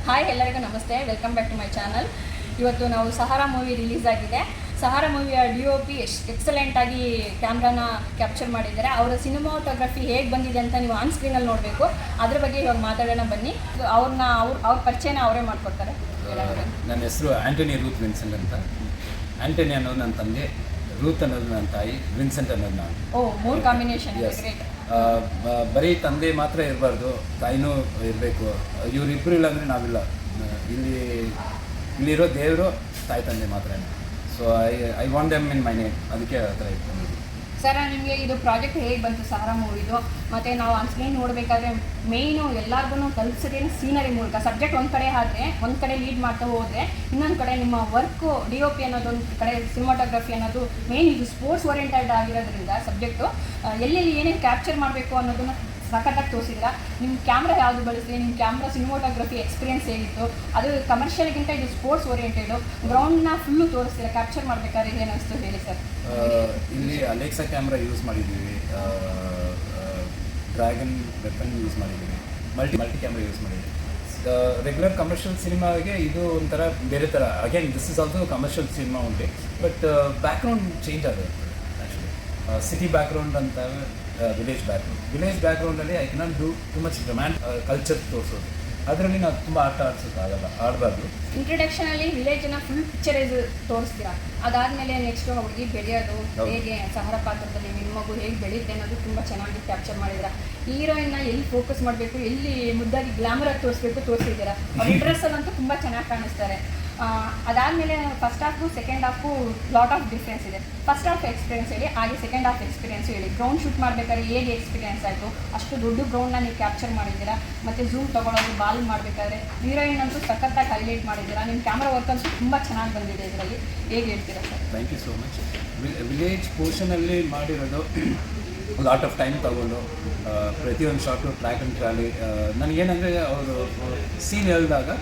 Hi ಎಲ್ಲರಿಗೂ ನಮಸ್ತೆ, welcome back to my channel. ಇವತ್ತು ನಾವು ಸಹಾರಾ ಮೂವಿ ರಿಲೀಸ್ ಆಗಿದೆ. ಸಹಾರಾ ಮೂವಿಯ DOP ಎಕ್ಸಲೆಂಟಾಗಿ ಕ್ಯಾಮ್ರಾನ ಕ್ಯಾಪ್ಚರ್ ಮಾಡಿದ್ದಾರೆ. ಅವರ ಸಿನಿಮಾಟೋಗ್ರಫಿ ಹೇಗೆ ಬಂದಿದೆ ಅಂತ ನೀವು ಆನ್ ಸ್ಕ್ರೀನಲ್ಲಿ ನೋಡಬೇಕು. ಅದ್ರ ಬಗ್ಗೆ ಇವಾಗ ಮಾತಾಡೋಣ ಬನ್ನಿ. ಅವ್ರ ಪರಿಚಯನ ಅವರೇ ಮಾಡಿಕೊಡ್ತಾರೆ. ನನ್ನ ಹೆಸರು ಆಂಟನಿ ರೂತ್ ವಿನ್ಸೆಂಟ್ ಅಂತ. ಆಂಟನಿ ಅನ್ನೋದು ನನ್ನ ತಂದೆ, ರೂತ್ ಅನ್ನೋದು ನನ್ನ ತಾಯಿ, ವಿನ್ಸೆಂಟ್ ಅನ್ನೋದು ನಾನು. ಮೂರು ಕಾಂಬಿನೇಷನ್. ಬರೀ ತಂದೆ ಮಾತ್ರ ಇರಬಾರ್ದು, ತಾಯಿನೂ ಇರಬೇಕು. ಇವರಿಬ್ಬರು ಇಲ್ಲ ಅಂದರೆ ನಾವಿಲ್ಲ. ಇಲ್ಲಿರೋ ದೇವರು ತಾಯಿ ತಂದೆ ಮಾತ್ರ. So I want them in my name. ಅದಕ್ಕೆ ಆ ಥರ ಇತ್ತು. ಸರ್, ನಿಮಗೆ ಇದು ಪ್ರಾಜೆಕ್ಟ್ ಹೇಗೆ ಬಂತು ಸಹಾರಾ ಮೂವಿದು? ಮತ್ತು ನಾವು ಆನ್ ಸ್ಕ್ರೀನ್ ನೋಡಬೇಕಾದ್ರೆ ಮೇಯ್ನು ಎಲ್ಲರಿಗೂ ಕಲಿಸೋದೇನು ಸೀನರಿ ಮೂಲಕ. ಸಬ್ಜೆಕ್ಟ್ ಒಂದು ಕಡೆ ಆದರೆ ಒಂದು ಕಡೆ ಲೀಡ್ ಮಾಡ್ತಾ ಹೋದರೆ ಇನ್ನೊಂದು ಕಡೆ ನಿಮ್ಮ ವರ್ಕು DOP ಅನ್ನೋದೊಂದು ಕಡೆ, ಸಿನಿಮಾಟೋಗ್ರಫಿ ಅನ್ನೋದು ಮೇಯ್ನ್. ಇದು ಸ್ಪೋರ್ಟ್ಸ್ ಓರಿಯೆಂಟೆಡ್ ಆಗಿರೋದ್ರಿಂದ ಸಬ್ಜೆಕ್ಟು ಎಲ್ಲೆಲ್ಲಿ ಏನೇನು ಕ್ಯಾಪ್ಚರ್ ಮಾಡಬೇಕು ಅನ್ನೋದನ್ನು ಸಖತ್ತಾಗಿ ತೋರಿಸಿದ್ರ. ನಿಮ್ಮ ಕ್ಯಾಮ್ರಾ ಯಾವುದು ಬಳಸಿ, ನಿಮ್ಮ ಕ್ಯಾಮ್ರಾ ಸಿನಿಮಾಟೋಗ್ರಫಿ ಎಕ್ಸ್ಪೀರಿಯನ್ಸ್ ಹೇಗಿತ್ತು? ಅದು ಕಮರ್ಷಿಯಲ್ಗಿಂತ ಇದು ಸ್ಪೋರ್ಟ್ಸ್ ಓರಿಯೆಂಟೆಡು. ಗ್ರೌಂಡ್ನ ಫುಲ್ಲು ತೋರಿಸ್ತೀರಾ. ಕ್ಯಾಪ್ಚರ್ ಮಾಡಬೇಕಾದ್ರೆ ಏನು ಅನಿಸ್ತು ಹೇಳಿ ಸರ್? ಇಲ್ಲಿ ಅಲೆಕ್ಸಾ ಕ್ಯಾಮ್ರಾ ಯೂಸ್ ಮಾಡಿದ್ದೀವಿ, ಡ್ರ್ಯಾಗನ್ ವೆಪನ್ ಯೂಸ್ ಮಾಡಿದ್ದೀವಿ, ಮಲ್ಟಿ ಕ್ಯಾಮ್ರಾ ಯೂಸ್ ಮಾಡಿದ್ದೀವಿ. ರೆಗ್ಯುಲರ್ ಕಮರ್ಷಿಯಲ್ ಸಿನಿಮಾಗೆ ಇದು ಒಂಥರ ಬೇರೆ ಥರ. Again this is also commercial cinema ಉಂಟು, ಬಟ್ ಬ್ಯಾಕ್ಗ್ರೌಂಡ್ ಚೇಂಜ್ ಆಗುತ್ತೆ ಆ್ಯಕ್ಚುಲಿ. ಸಿಟಿ ಬ್ಯಾಕ್ಗ್ರೌಂಡ್ ಅಂತ ವಿಲೇಜ್ ಬ್ಯಾಕ್ಗ್ರೌಂಡಲ್ಲಿ I cannot do too much demand culture ತೋರಿಸೋದು. ಅದರಲ್ಲಿ ನಾವು ತುಂಬ ಆಡಬಾರ್ದು. ಇಂಟ್ರೊಡಕ್ಷನಲ್ಲಿ ವಿಲೇಜ್ನ ಫುಲ್ ಪಿಕ್ಚರೈಸ್ ತೋರಿಸ್ತೀರಾ. ಅದಾದಮೇಲೆ ನೆಕ್ಸ್ಟ್ ಹುಡುಗಿ ಬೆಳೆಯೋದು ಹೇಗೆ, ಸಹಾರಾ ಪಾತ್ರದಲ್ಲಿ ನಿಮ್ಮ ಮಗು ಹೇಗೆ ಬೆಳೆಯುತ್ತೆ ಅನ್ನೋದು ತುಂಬ ಚೆನ್ನಾಗಿ ಕ್ಯಾಪ್ಚರ್ ಮಾಡಿದ್ದೀರಾ. ಹೀರೋಯಿನ್ನ ಎಲ್ಲಿ ಫೋಕಸ್ ಮಾಡಬೇಕು, ಎಲ್ಲಿ ಮುದ್ದಾಗಿ ಗ್ಲಾಮರಾಗಿ ತೋರಿಸಿದ್ದೀರಾ. ಅವ್ರ ಡ್ರೆಸ್ಸಲ್ಲಂತೂ ತುಂಬ ಚೆನ್ನಾಗಿ ಕಾಣಿಸ್ತಾರೆ. ಅದಾದಮೇಲೆ first half second half lot of difference ಇದೆ. ಫಸ್ಟ್ ಹಾಫ್ ಎಕ್ಸ್ಪೀರಿಯನ್ಸ್ ಹೇಳಿ, ಹಾಗೆ ಸೆಕೆಂಡ್ ಹಾಫ್ ಎಕ್ಸ್ಪೀರಿಯನ್ಸ್ ಹೇಳಿ. ಗ್ರೌಂಡ್ ಶೂಟ್ ಮಾಡಬೇಕಾದ್ರೆ ಹೇಗೆ ಎಕ್ಸ್ಪೀರಿಯನ್ಸ್ ಆಯಿತು? ಅಷ್ಟು ದೊಡ್ಡ ಗ್ರೌಂಡ್ನ ನೀವು ಕ್ಯಾಪ್ಚರ್ ಮಾಡಿದ್ದೀರಾ. ಮತ್ತು ಝೂಮ್ ತೊಗೊಳೋದು, ಬಾಲ್ ಮಾಡಬೇಕಾದ್ರೆ ಹೀರೋಯಿನ್ ಅಂತೂ ಸಖತ್ತಾಗಿ ಹೈಲೈಟ್ ಮಾಡಿದ್ದೀರಾ. ನಿಮ್ಮ ಕ್ಯಾಮ್ರಾ ವರ್ಕ್ ಅಂತೂ ತುಂಬ ಚೆನ್ನಾಗಿ ಬಂದಿದೆ. ಇದರಲ್ಲಿ ಹೇಗೆ ಹೇಳ್ತೀರಾ sir? Thank you so much. Village ಪೋರ್ಷನಲ್ಲಿ ಮಾಡಿರೋದು ಲಾಟ್ ಆಫ್ ಟೈಮ್ ತಗೊಂಡು ಪ್ರತಿಯೊಂದು ಶಾರ್ಟು ಟ್ರ್ಯಾಕ್ ಆ್ಯಂಡ್ ಟ್ರಾಲಿ. ನನಗೇನಂದರೆ ಅವರು ಸೀನ್ ಹೇಳಿದಾಗ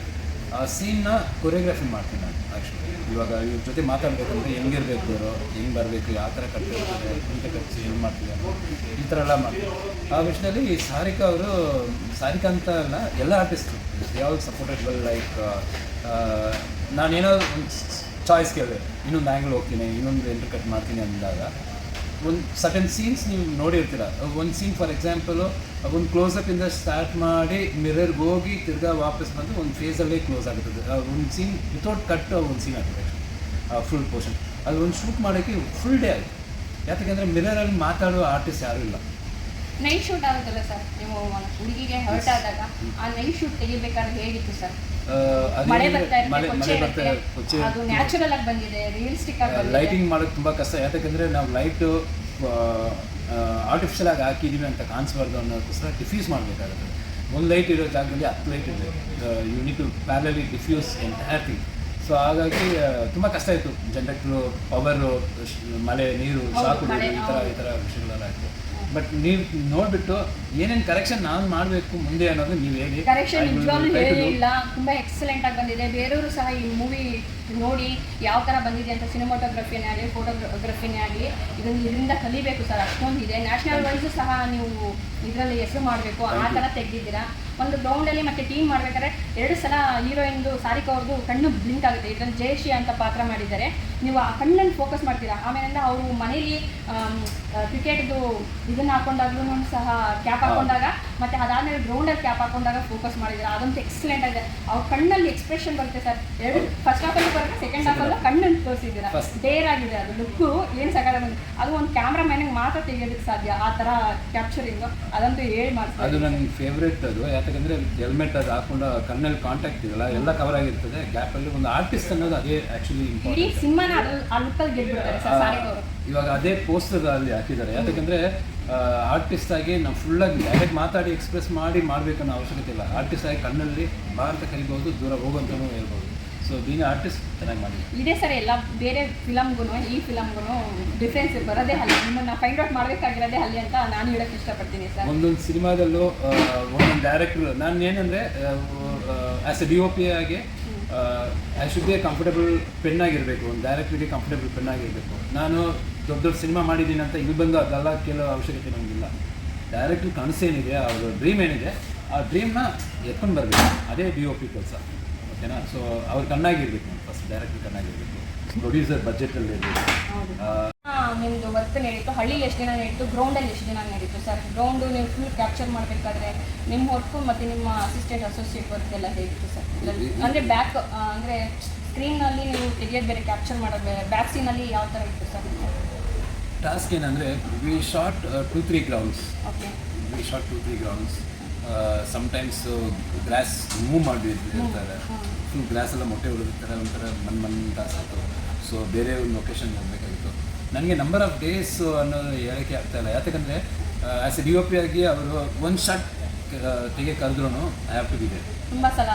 ಆ ಸೀನ್ನ ಕೊರಿಯೋಗ್ರಫಿ ಮಾಡ್ತೀನಿ ನಾನು ಆ್ಯಕ್ಚುಲಿ. ಇವಾಗ ಇವ್ರ ಜೊತೆ ಮಾತಾಡಬೇಕಂದ್ರೆ ಹೆಂಗಿರಬೇಕು, ಇವರು ಹೆಂಗೆ ಬರಬೇಕು, ಯಾವ ಥರ ಕಟ್ಟಿರ್ತಾರೆ, ಇಂಥ ಖರ್ಚು ಹೆಂಗೆ ಮಾಡ್ತಿದ್ದಾರೆ, ಈ ಥರ ಎಲ್ಲ ಮಾಡ್ತೀವಿ. ಆ ವಿಷಯದಲ್ಲಿ ಸಾರಿಕಾ ಅಂತ ಅಲ್ಲ, ಎಲ್ಲ ಆರ್ಟಿಸ್ಟು ಯಾವಾಗ ಸಪೋರ್ಟೆಡ್. ಲೈಕ್ ನಾನೇನೋ ಒಂದು ಚಾಯ್ಸ್ ಕೇಳಿದೆ, ಇನ್ನೊಂದು ಆ್ಯಂಗಲ್ ಹೋಗ್ತೀನಿ, ಇನ್ನೊಂದು ಎಂಟ್ರಿ ಕಟ್ ಮಾಡ್ತೀನಿ ಅಂದಾಗ ಒಂದು ಸರ್ಟನ್ ಸೀನ್ಸ್ ನೀವು ನೋಡಿರ್ತೀರ. ಒಂದು ಸೀನ್ ಫಾರ್ ಎಕ್ಸಾಂಪಲು ಒಂದು ಕ್ಲೋಸಪ್ಪಿಂದ ಸ್ಟಾರ್ಟ್ ಮಾಡಿ ಮಿರರ್ಗೆ ಹೋಗಿ ತಿರ್ಗಾ ವಾಪಸ್ ಬಂದು ಒಂದು ಫೇಸಲ್ಲೇ ಕ್ಲೋಸ್ ಆಗುತ್ತದೆ. ಒಂದು ಸೀನ್ ವಿತೌಟ್ ಕಟ್ ಒಂದು ಸೀನ್ ಆಗ್ತದೆ ಫುಲ್ ಪೋರ್ಷನ್. ಅದು ಒಂದು ಶೂಟ್ ಮಾಡೋಕ್ಕೆ ಫುಲ್ ಡೇ ಆಯಿತು. ಯಾಕೆಂದರೆ ಮಿರರಲ್ಲಿ ಮಾತಾಡೋ ಆರ್ಟಿಸ್ಟ್ ಯಾರೂ ಇಲ್ಲ. ನೈಟ್ ಶೂಟ್ ಆಗುತ್ತಲ್ಲ ಸರ್, ನೀವು ಹುಡುಗಿಗೆ ಹರ್ಟ್ ಆದಾಗ ಆ ನೈಟ್ ಶೂಟ್ ತೆಗಿಬೇಕಾದ್ರೆ ಹೇಗಿತ್ತು ಸರ್? ಮಳೆ ಬರ್ತಾ ಇರುತ್ತೆ, ಅದು ನ್ಯಾಚುರಲ್ ಆಗಿ ಬಂದಿದೆ, ರಿಯಲಿಸ್ಟಿಕ್ ಆಗಿ ಬಂದಿದೆ. ಲೈಟಿಂಗ್ ಮಾಡೋದು ತುಂಬ ಕಷ್ಟ. ಯಾಕಂದರೆ ನಾವು ಲೈಟು ಆರ್ಟಿಫಿಷಿಯಲ್ ಆಗಿ ಹಾಕಿದ್ದೀವಿ ಅಂತ ಕಾಣಿಸ್ಬಾರ್ದು ಅನ್ನೋದಕ್ಕೋಸ್ಕರ ಡಿಫ್ಯೂಸ್ ಮಾಡಬೇಕಾಗುತ್ತೆ. ಒಂದು ಲೈಟ್ ಇರೋ ಜಾಗದಲ್ಲಿ 10 ಲೈಟ್ ಇದೆ. You need to parallelly diffuse entire thing. So ಹಾಗಾಗಿ ತುಂಬ ಕಷ್ಟ ಇತ್ತು. ಜನರೇಟ್ರು, ಪವರು, ಮಳೆ, ನೀರು, ಶಾಕು, ಈ ಥರ ವಿಷಯಗಳೆಲ್ಲ ಆಯಿತು. ಬಟ್ ನೀವು ನೋಡಿಬಿಟ್ಟು ಏನೇನು ಕರೆಕ್ಷನ್ ನಾನು ಮಾಡಬೇಕು ಮುಂದೆ ಅನ್ನೋದು ನೀವು ಹೇಳಿ. ಕರೆಕ್ಷನ್ ನಿಜವಾಗ್ಲೂ ಹೇಳಿಲ್ಲ, ತುಂಬ ಎಕ್ಸಲೆಂಟ್ ಆಗಿ ಬಂದಿದೆ. ಬೇರೆಯವರು ಸಹ ಈ ಮೂವಿ ನೋಡಿ ಯಾವ ಥರ ಬಂದಿದೆ ಅಂತ, ಸಿನಿಮಾಟೋಗ್ರಫಿನೇ ಆಗಲಿ, ಫೋಟೋಗ್ರಫಿನೇ ಆಗಲಿ, ಇದರಿಂದ ಕಲಿಬೇಕು ಸರ್. ಅಷ್ಟೊಂದು ಇದೆ. ನ್ಯಾಷನಲ್ ವೈಸು ಸಹ ನೀವು ಇದರಲ್ಲಿ ಹೆಸರು ಮಾಡಬೇಕು, ಆ ಥರ ತೆಗೆದಿದ್ದೀರಾ. ಒಂದು ಗ್ರೌಂಡಲ್ಲಿ ಮತ್ತು ಟೀಮ್ ಮಾಡಬೇಕಾದ್ರೆ 2 ಸಲ ಹೀರೋಯಿನ್ದು ಸಾರಿಕಾ ಅವ್ರದ್ದು ಕಣ್ಣು ಬ್ಲಿಂಕ್ ಆಗುತ್ತೆ. ಇದರಲ್ಲಿ ಜಯಶ್ರೀ ಅಂತ ಪಾತ್ರ ಮಾಡಿದ್ದಾರೆ. ನೀವು ಆ ಕಣ್ಣನ್ನು ಫೋಕಸ್ ಮಾಡ್ತೀರಾ. ಆಮೇಲಿಂದ ಅವರು ಮನೇಲಿ ಕ್ರಿಕೆಟ್ದು ಇದನ್ನು ಹಾಕೊಂಡಾಗ್ಲೂ ಸಹ ಕ್ಯಾಪ್ ಹಾಕೊಂಡಾಗ, ಮತ್ತು ಅದಾದಮೇಲೆ ಗ್ರೌಂಡಲ್ಲಿ ಕ್ಯಾಪ್ ಹಾಕೊಂಡಾಗ ಫೋಕಸ್ ಮಾಡಿದ್ದೀರಾ. ಅದಂತೂ ಎಕ್ಸಲೆಂಟ್ ಆಗಿದೆ. ಅವ್ರ ಕಣ್ಣಲ್ಲಿ ಎಕ್ಸ್ಪ್ರೆಷನ್ ಬರುತ್ತೆ ಸರ್. ಫಸ್ಟ್ ಹಾಫಲ್ಲಿ ಬರುತ್ತೆ, ಸೆಕೆಂಡ್ ಹಾಫಲ್ಲೂ ಕಣ್ಣನ್ನು ತೋರಿಸಿದ್ದೀರಾ. ಡೇರ್ ಆಗಿದೆ ಅದು ಲುಕ್ಕು. ಏನು ಸಕಾಲ ಬಂದು ಅದು ಒಂದು ಕ್ಯಾಮ್ರಾಮ್ಯಾನಿಗೆ ಮಾತ್ರ ತೆಗೆಯೋದಕ್ಕೆ ಸಾಧ್ಯ, ಆ ಥರ ಕ್ಯಾಪ್ಚರಿಂಗು. ಅದಂತೂ ಹೇಳಿ ಮಾಡ್ತಾರೆ. ಅದು ನನಗೆ ಫೇವ್ರೇಟ್. ಅದು ಯಾಕಂದರೆ ಹೆಲ್ಮೆಟ್ ಅದು ಹಾಕೊಂಡು ಕಣ್ಣಲ್ಲಿ ಕಾಂಟ್ಯಾಕ್ಟ್ ಇದೆಯಲ್ಲ, ಎಲ್ಲ ಕವರ್ ಆಗಿರ್ತದೆ. ಗ್ಯಾಪಲ್ಲಿ ಒಂದು ಆರ್ಟಿಸ್ಟ್ ಅನ್ನೋದು ಅದೇ ಆ್ಯಕ್ಚುಲಿ ಇಡೀ ಸಿನಿಮಾನ ಆ ಲುಕ್ಕಲ್ಲಿ ಗೆದ್ಬಿಡ್ತಾರೆ ಸರ್ ಸಾರಿಕಾ ಅವರು. ಇವಾಗ ಅದೇ ಪೋಸ್ಟರ್ ಅಲ್ಲಿ ಹಾಕಿದ್ದಾರೆ. ಯಾಕಂದರೆ ಆರ್ಟಿಸ್ಟ್ ಆಗಿ ನಾವು ಫುಲ್ಲಾಗಿ ಡೈರೆಕ್ಟ್ ಮಾತಾಡಿ ಎಕ್ಸ್ಪ್ರೆಸ್ ಮಾಡಬೇಕನ್ನೋ ಅವಶ್ಯಕತೆ ಇಲ್ಲ. ಆರ್ಟಿಸ್ಟ್ ಆಗಿ ಕಣ್ಣಲ್ಲಿ ಭಾರತ ಕಲಿಬೋದು, ದೂರ ಹೋಗುವಂತನೂ ಹೇಳ್ಬೋದು. ಸೊ ಬೀನ್ ಆರ್ಟಿಸ್ಟ್ ಚೆನ್ನಾಗಿ ಮಾಡಿ ಇದೆ ಸರ್. ಎಲ್ಲ ಬೇರೆ ಫಿಲಮ್ಗೂ ಈ ಫಿಲಮ್ಗೂ ಡಿಫ್ರೆನ್ಸ್ ಬರೋದೇ ಅಲ್ಲಿ. ನಿಮ್ಮನ್ನು ಫೈಂಡ್ ಔಟ್ ಮಾಡಬೇಕಾಗಿರೋದೇ ಅಲ್ಲಿ ಅಂತ ನಾನು ಹೇಳೋಕ್ಕೆ ಇಷ್ಟಪಡ್ತೀನಿ ಸರ್. ಒಂದೊಂದು ಸಿನಿಮಾದಲ್ಲೂ ಒಂದೊಂದು ಡೈರೆಕ್ಟ್ರು, ನಾನು ಏನಂದರೆ ಆ್ಯಸ್ ಎ DOP ಆಗಿ I should be a comfortable ಪೆನ್ನಾಗಿರಬೇಕು. ಒಂದು ಡೈರೆಕ್ಟ್ರಿಗೆ ಕಂಫರ್ಟಬಲ್ ಪೆನ್ನಾಗಿರಬೇಕು. ನಾನು ದೊಡ್ಡ ಸಿನಿಮಾ ಮಾಡಿದ್ದೀನಿ ಅಂತ ಇಲ್ಲಿ ಬಂದು ಅದೆಲ್ಲ ಕೇಳೋ ಅವಶ್ಯಕತೆ ನಮಗಿಲ್ಲ. ಡೈರೆಕ್ಟ್ರ್ ಕನಸೇನಿದೆ, ಅವ್ರ ಡ್ರೀಮ್ ಏನಿದೆ ಆ ಡ್ರೀಮ್ನ ಎತ್ಕೊಂಡು ಬರಬೇಕು, ಅದೇ DOP ಕೆಲಸ. ಓಕೆನಾ? ಸೊ ಅವ್ರು ಕಣ್ಣಾಗಿರ್ಬೇಕು, ಫಸ್ಟ್ ಡೈರೆಕ್ಟ್ರ್ ಕಣ್ಣಾಗಿರ್ಬೇಕು, ಪ್ರೊಡ್ಯೂಸರ್ ಬಜೆಟಲ್ಲಿ ಇರಬೇಕು. ನಿಮ್ಮದು ವರ್ಕ್ ನಡೀತು ಹಳ್ಳಿಲಿ ಎಷ್ಟು ದಿನ ನಡೀತು, ಗ್ರೌಂಡಲ್ಲಿ ಎಷ್ಟು ದಿನ ನಡೀತು ಸರ್? ಗ್ರೌಂಡು ನೀವು ಫುಲ್ ಕ್ಯಾಪ್ಚರ್ ಮಾಡಬೇಕಾದ್ರೆ ನಿಮ್ಮ ವರ್ಕು ಮತ್ತು ನಿಮ್ಮ ಅಸಿಸ್ಟೆಂಟ್ ಅಸೋಸಿಯೇಟ್ ವರ್ಕ್ ಎಲ್ಲ ಹೇಗಿತ್ತು ಸರ್? ಅಂದರೆ ಬ್ಯಾಕ್ ಅಂದರೆ ಸ್ಕ್ರೀನಲ್ಲಿ ನೀವು ತೆಗಿಯೋದು ಬೇರೆ, ಕ್ಯಾಪ್ಚರ್ ಮಾಡೋದು ಬೇರೆ, ಬ್ಯಾಕ್ ಸೀನಲ್ಲಿ ಯಾವ ಥರ ಇತ್ತು ಸರ್? ಟಾಸ್ಕ್ ಏನಂದರೆ we shot 2-3 grounds. Okay, we shot 2-3 grounds. Sometimes glass move ಮಾಡಿರ್ತಾರೆ, ಫುಲ್ ಗ್ಲಾಸ್ ಎಲ್ಲ ಮೊಟ್ಟೆ ಹೊಡೆದಿರ್ತಾರೆ, ಒಂಥರ ಮಣ್ಣು ಟಾಸ್ಕ್. ಸೊ ಬೇರೆ ಒಂದು ಲೊಕೇಶನ್ ಹೋಗಬೇಕಾಗಿತ್ತು. ನನಗೆ ನಂಬರ್ ಆಫ್ ಡೇಸ್ ಅನ್ನೋದು ಹೇಳೋಕ್ಕೆ ಆಗ್ತಾಯಿಲ್ಲ, ಯಾಕಂದರೆ ಆ್ಯಸ್ ಎ DOP ಆಗಿ ಅವರು ಒಂದು ಶಾಟ್ ತೆಗೆ ಕರೆದ್ರೂ I have to be there. ತುಂಬ ಸಲ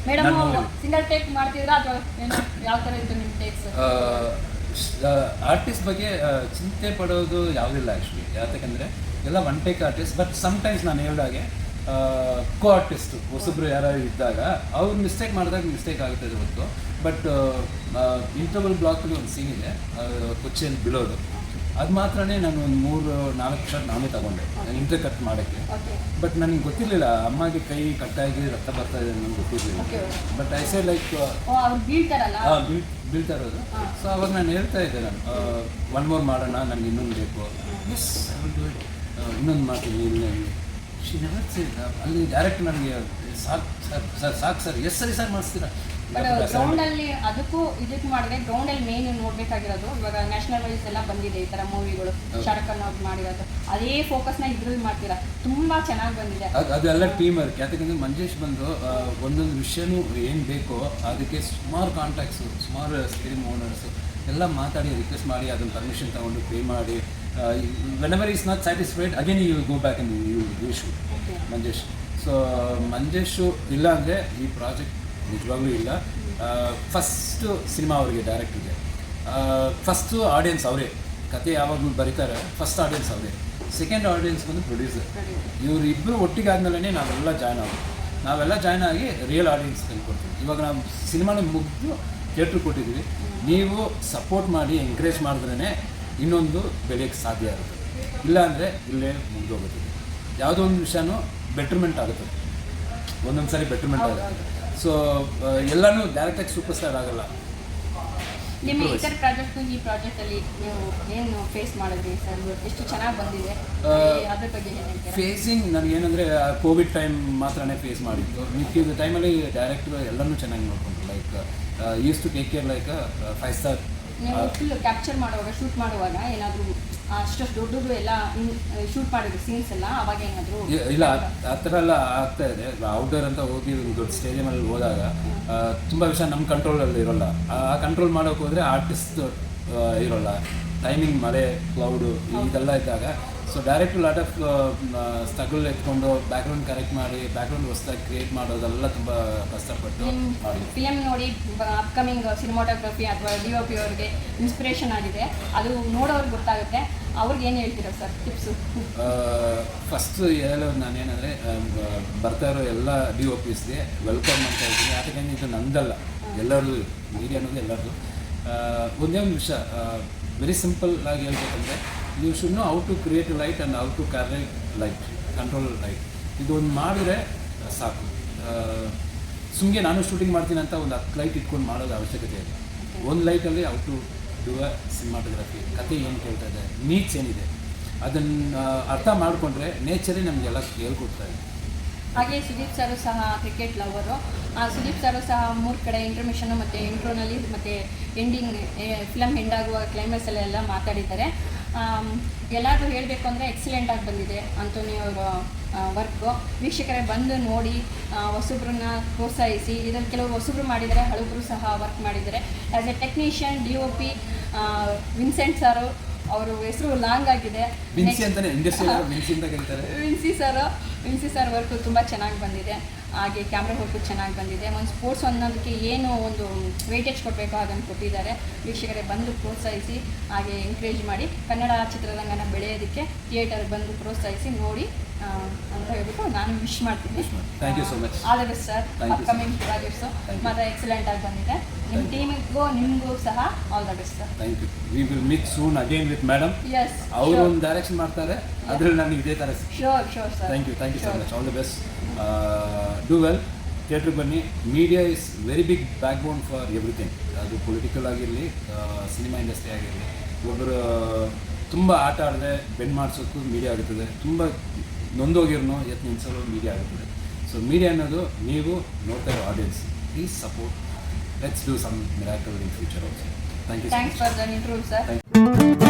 ಮೇಡಮ್ ಸಿಂಗಲ್ ಟೇಕ್ ಮಾಡ್ತಿದ್ರಾ ಅಥವಾ ಏನು, ಯಾವ ಥರ ಇತ್ತು ನಿಮ್ಮ ಟೇಕ್ಸ್? ಆರ್ಟಿಸ್ಟ್ ಬಗ್ಗೆ ಚಿಂತೆ ಪಡೋದು ಯಾವುದಿಲ್ಲ ಆ್ಯಕ್ಚುಲಿ, ಯಾಕಂದರೆ ಎಲ್ಲ one take artist. But sometimes ನಾನು ಹೇಳಿದಾಗೆ ಕೋ ಆರ್ಟಿಸ್ಟು ಹೊಸಬ್ರು ಯಾರು ಇದ್ದಾಗ ಅವ್ರು ಮಿಸ್ಟೇಕ್ ಮಾಡಿದಾಗ ಮಿಸ್ಟೇಕ್ ಆಗುತ್ತದೆ ಹೊತ್ತು. ಬಟ್ ಇಂಟರ್ವಲ್ ಬ್ಲಾಕಲ್ಲಿ ಒಂದು ಸೀನ್ ಇದೆ, ಕೊಚ್ಚೆಯಲ್ಲಿ ಬೀಳೋದು, ಅದು ಮಾತ್ರನೇ ನಾನು ಒಂದು 3-4 ಶಾಟ್ ನಾನೇ ತಗೊಂಡೆ ಇಂಟರ್ ಕಟ್ ಮಾಡೋಕ್ಕೆ. ಬಟ್ ನನಗೆ ಗೊತ್ತಿರಲಿಲ್ಲ ಅಮ್ಮಗೆ ಕೈ ಕಟ್ಟಾಗಿ ರಕ್ತ ಬರ್ತಾ ಇದೆ ನನಗೆ ಗೊತ್ತಿರಲಿಲ್ಲ. ಬಟ್ ಐ ಸೇ ಲೈಕ್ ಬೀಳ್ತಾ ಇರೋದು. ಸೊ ಅವಾಗ ನಾನು ಹೇಳ್ತಾ ಇದ್ದೆ, ನಾನು ಒನ್ ಮೋರ್ ಮಾಡೋಣ, ನನಗೆ ಇನ್ನೊಂದು ಬೇಕು, ಎಸ್ ಇನ್ನೊಂದು ಮಾಡ್ತೀನಿ ಇಲ್ಲ. ಅಲ್ಲಿ ಡೈರೆಕ್ಟ್ ನನಗೆ ಸಾಕು ಸರ್, ಸಾಕು ಸರ್, ಎಸ್ ಸರಿ ಸರ್ ಮಾಡಿಸ್ತೀರಾ. ಬಟ್ ಗ್ರೌಂಡಲ್ಲಿ ಅದಕ್ಕೂ ಇದಕ್ಕೆ ಮಾಡಿದ್ರೆ ಗ್ರೌಂಡಲ್ಲಿ ಮೇನ್ ನೋಡಬೇಕಾಗಿರೋದು, ಇವಾಗ ನ್ಯಾಷನಲ್ ವೈಸ್ ಎಲ್ಲ ಬಂದಿದೆ ಈ ಥರ ಮೂವಿಗಳು, ಶಾರುಖ್ ಖಾನ್ ಅವ್ರು ಮಾಡಿರೋದು, ಅದೇ ಫೋಕಸ್ನ ಇದ್ರಲ್ಲಿ ಮಾಡ್ತೀರಾ, ತುಂಬ ಚೆನ್ನಾಗಿ ಬಂದಿದೆ. ಅದೆಲ್ಲ ಟೀಮ್ ವರ್ಕ್. ಯಾಕಂದರೆ ಮಂಜೇಶ್ ಬಂದು ಒಂದೊಂದು ವಿಷಯನೂ ಏನು ಬೇಕೋ ಅದಕ್ಕೆ ಸುಮಾರು ಕಾಂಟ್ಯಾಕ್ಟ್ಸು, ಸುಮಾರು ಫಿಲ್ಮ್ ಓನರ್ಸು ಎಲ್ಲ ಮಾತಾಡಿ ರಿಕ್ವೆಸ್ಟ್ ಮಾಡಿ ಅದನ್ನು ಪರ್ಮಿಷನ್ ತೊಗೊಂಡು ಪೇ ಮಾಡಿ, whenever is not satisfied again you go back and you shoot Manjesh. So Manjesh ಇಲ್ಲ ಅಂದರೆ ಈ ಪ್ರಾಜೆಕ್ಟ್ ನಿಜವಾಗ್ಲೂ ಇಲ್ಲ. ಫಸ್ಟು ಸಿನಿಮಾ ಅವರಿಗೆ, ಡೈರೆಕ್ಟ್ರಿಗೆ ಫಸ್ಟು ಆಡಿಯನ್ಸ್ ಅವರೇ, ಕತೆ ಯಾವಾಗಲೂ ಬರೀತಾರೆ, ಫಸ್ಟ್ ಆಡಿಯನ್ಸ್ ಅವರೇ. ಸೆಕೆಂಡ್ ಆಡಿಯನ್ಸ್ ಬಂದು ಪ್ರೊಡ್ಯೂಸರ್. ಇವರಿಬ್ಬರು ಒಟ್ಟಿಗೆ ಆದಮೇಲೆ ನಾವೆಲ್ಲ ಜಾಯ್ನ್ ಆಗಿ ರಿಯಲ್ ಆಡಿಯನ್ಸ್ ತಂದುಕೊಡ್ತೀವಿ. ಇವಾಗ ನಾವು ಸಿನಿಮಾನ ಮುಗಿದು ಥಿಯೇಟ್ರ್ ಕೊಟ್ಟಿದ್ದೀವಿ, ನೀವು ಸಪೋರ್ಟ್ ಮಾಡಿ ಎಂಕರೇಜ್ ಮಾಡಿದ್ರೇ ಇನ್ನೊಂದು ಬೆಳೆಯೋಕ್ಕೆ ಸಾಧ್ಯ ಆಗುತ್ತೆ. ಇಲ್ಲಾಂದರೆ ಇಲ್ಲೇ ಮುಗಿದೋಗುತ್ತೆ. ಯಾವುದೋ ಒಂದು ವಿಷಯನೂ ಬೆಟ್ರ್ಮೆಂಟ್ ಆಗುತ್ತೆ, ಒಂದೊಂದು ಸಾರಿ ಬೆಟ್ರ್ಮೆಂಟ್ ಆಗುತ್ತೆ. ಸೊ ಎಲ್ಲನೂ ಡೈರೆಕ್ಟಾಗಿ ಸೂಪರ್ ಸ್ಟಾರ್ ಆಗಲ್ಲ. ನಿಮ್ಮ ಇತರ ಪ್ರಾಜೆಕ್ಟು ಈ ಪ್ರಾಜೆಕ್ಟಲ್ಲಿ ನೀವು ಏನು ಫೇಸ್ ಮಾಡಿದ್ರಿ ಸರ್? ಎಷ್ಟು ಚೆನ್ನಾಗಿ ಬಂದಿದೆ, ಅದ್ರ ಬಗ್ಗೆ ಏನು ಹೇಳ್ತೀರಾ? ಫೇಸಿಂಗ್ ನನಗೇನಂದರೆ ಕೋವಿಡ್ ಟೈಮ್ ಮಾತ್ರನೇ ಫೇಸ್ ಮಾಡಿದ್ದು. ಮಿಕ್ಕಿದ ಟೈಮಲ್ಲಿ ಡೈರೆಕ್ಟ್ರು ಎಲ್ಲನೂ ಚೆನ್ನಾಗಿ ನೋಡ್ಕೊಂಡ್ರು. Like use to take care like 5 star. ನೀವು ಫುಲ್ ಕ್ಯಾಪ್ಚರ್ ಮಾಡುವಾಗ, ಶೂಟ್ ಮಾಡುವಾಗ ಏನಾದರೂ ಅಷ್ಟು ದೊಡ್ಡದು ಎಲ್ಲ ಶೂಟ್ ಮಾಡಿದ್ರು ಸೀನ್ಸ್ ಎಲ್ಲ, ಅವಾಗ ಏನಾದರೂ ಇಲ್ಲ ಆ ಥರ ಎಲ್ಲ ಆಗ್ತಾ ಇದೆ. ಔಟ್ಡೋರ್ ಅಂತ ಹೋಗಿ ಒಂದು ದೊಡ್ಡ ಸ್ಟೇಡಿಯಮಲ್ಲಿ ಹೋದಾಗ ತುಂಬ ವಿಷಯ ನಮ್ಮ ಕಂಟ್ರೋಲಲ್ಲಿ ಇರೋಲ್ಲ. ಆ ಕಂಟ್ರೋಲ್ ಮಾಡೋಕೆ ಹೋದರೆ ಆರ್ಟಿಸ್ಟ್ ಇರೋಲ್ಲ, ಟೈಮಿಂಗ್, ಮಳೆ, ಕ್ಲೌಡು ಇದೆಲ್ಲ ಇದ್ದಾಗ. So direct lot of struggle ಎತ್ಕೊಂಡು ಬ್ಯಾಕ್ಗ್ರೌಂಡ್ ಕರೆಕ್ಟ್ ಮಾಡಿ, ಬ್ಯಾಕ್ಗ್ರೌಂಡ್ ಹೊಸದಾಗಿ ಕ್ರಿಯೇಟ್ ಮಾಡೋದೆಲ್ಲ ತುಂಬ ಕಷ್ಟಪಟ್ಟು ಮಾಡಿ. ಫಿಲಮ್ ನೋಡಿ ಅಪ್ಕಮಿಂಗ್ ಸಿನಿಮಾಟೋಗ್ರಫಿ ಅಥವಾ DOP ಅವ್ರಿಗೆ ಇನ್ಸ್ಪಿರೇಷನ್ ಆಗಿದೆ, ಅದು ನೋಡೋರ್ಗೆ ಗೊತ್ತಾಗುತ್ತೆ. ಅವ್ರಿಗೆ ಏನು ಹೇಳ್ತೀರಾ ಸರ್ ಟಿಪ್ಸು? ಫಸ್ಟು ಹೇಳೋದು ನಾನೇನಂದರೆ, ಬರ್ತಾ ಇರೋ ಎಲ್ಲ DOPsಗೆ ವೆಲ್ಕಮ್ ಅಂತ ಹೇಳ್ತೀನಿ. ಯಾಕಂದರೆ ಇದು ನಂದಲ್ಲ, ಎಲ್ಲರದು, ಮೀಡಿಯಾ ಅನ್ನೋದು ಎಲ್ಲರದು. ಒಂದೇ ಒಂದು ವಿಷಯ ವೆರಿ ಸಿಂಪಲ್ ಆಗಿ ಹೇಳ್ಬೇಕಂದ್ರೆ, you should know how to create light and how to carry light, control light. ಇದೊಂದು ಮಾಡಿದ್ರೆ ಸಾಕು. ಸುಮ್ಮನೆ ನಾನು ಶೂಟಿಂಗ್ ಮಾಡ್ತೀನಿ ಅಂತ ಒಂದು 10 ಲೈಟ್ ಇಟ್ಕೊಂಡು ಮಾಡೋದು ಅವಶ್ಯಕತೆ ಇಲ್ಲ. ಒಂದು ಲೈಟಲ್ಲಿ how to do a cinematography, ಕತೆ ಏನು ಕೇಳ್ತಾ ಇದೆ, ನೀಡ್ಸ್ ಏನಿದೆ, ಅದನ್ನು ಅರ್ಥ ಮಾಡಿಕೊಂಡ್ರೆ ನೇಚರೇ ನಮಗೆಲ್ಲ ಹೇಳ್ಕೊಡ್ತಾರೆ. ಹಾಗೆ ಸುದೀಪ್ ಸರು ಸಹ ಕ್ರಿಕೆಟ್ ಲವರು. ಸುದೀಪ್ ಸರು ಸಹ 3 ಕಡೆ ಇಂಟರ್ಮಿಷನು ಮತ್ತು ಇಂಟ್ರೋನಲ್ಲಿ ಮತ್ತು ಎಂಡಿಂಗ್, ಫಿಲಮ್ ಎಂಡ್ ಆಗುವ ಕ್ಲೈಮ್ಯಾಕ್ಸಲ್ಲೆಲ್ಲ ಮಾತಾಡಿದ್ದಾರೆ. ಎಲ್ಲರಿಗೂ ಹೇಳಬೇಕು ಅಂದರೆ ಎಕ್ಸಲೆಂಟಾಗಿ ಬಂದಿದೆ ಆಂಟೋನಿ ಅವರ ವರ್ಕು. ವೀಕ್ಷಕರೇ ಬಂದು ನೋಡಿ, ಹೊಸಬ್ರನ್ನ ಪ್ರೋತ್ಸಾಹಿಸಿ. ಇದರಲ್ಲಿ ಕೆಲವರು ಹೊಸಬ್ರು ಮಾಡಿದ್ದಾರೆ, ಹಳಬ್ರು ಸಹ ವರ್ಕ್ ಮಾಡಿದ್ದಾರೆ. As a technician DOP Vincent sir, ಅವರು ಹೆಸರು ಲಾಂಗ್ ಆಗಿದೆ, ವಿನ್ಸಿ ಸರ್ ವರ್ಕು ತುಂಬ ಚೆನ್ನಾಗಿ ಬಂದಿದೆ. ಹಾಗೆ ಕ್ಯಾಮ್ರಾ ವರ್ಕು ಚೆನ್ನಾಗಿ ಬಂದಿದೆ. ಒಂದು ಸ್ಪೋರ್ಟ್ಸ್ ಅನ್ನೋದಕ್ಕೆ ಏನು ಒಂದು ವೇಟೇಜ್ ಕೊಡಬೇಕು ಅದನ್ನು ಕೊಟ್ಟಿದ್ದಾರೆ. ವೀಕ್ಷಕರೇ ಬಂದು ಪ್ರೋತ್ಸಾಹಿಸಿ, ಹಾಗೆ ಎಂಕರೇಜ್ ಮಾಡಿ, ಕನ್ನಡ ಚಿತ್ರರಂಗನ ಬೆಳೆಯೋದಕ್ಕೆ ಥಿಯೇಟರ್ಗೆ ಬಂದು ಪ್ರೋತ್ಸಾಹಿಸಿ ನೋಡಿ ಅಂತ ಹೇಳ್ಬಿಟ್ಟು ನಾನು ವಿಶ್ ಮಾಡ್ತೀನಿ. Thank you so much. All the best sir. Upcoming projects ಮತ್ತು ಎಕ್ಸಲೆಂಟ್ ಆಗಿ ಬಂದಿದೆ. ನಿಮ್ಮ ಟೀಮಿಗೂ ನಿಮಗೂ ಸಹ all the best sir. Thank you. We will meet soon again with madam. Yes, ಅವರು ಒಂದು ಡೈರೆಕ್ಷನ್ ಮಾಡ್ತಾರೆ, ಅದರಲ್ಲಿ ನಾನು ಇದೇ ಥರ. Sure sir. Thank you so much. All the best. Do well, ಥಿಯೇಟ್ರಿಗೆ ಬನ್ನಿ. Media is very big back bone for everything. ಅದು ಪೊಲಿಟಿಕಲ್ ಆಗಿರಲಿ, ಸಿನಿಮಾ ಇಂಡಸ್ಟ್ರಿ ಆಗಿರಲಿ. ಒಬ್ಬರು ತುಂಬ ಆಟ ಆಡದೆ ಬೆಂಡ್ ಮಾಡಿಸೋಕ್ಕೂ ಮೀಡಿಯಾ ಆಗುತ್ತದೆ, ತುಂಬ ನೊಂದೋಗಿರ್ನೋ ಎತ್ತು ನಿಲ್ಸೋರು ಮೀಡಿಯಾ ಆಗುತ್ತದೆ. ಸೊ ಮೀಡಿಯಾ ಅನ್ನೋದು ನೀವು ನೋಡ್ತಾ ಇರೋ audience. Please support. Let's do some miracle in future also. Thank you. Thanks for the interview sir. Thank you.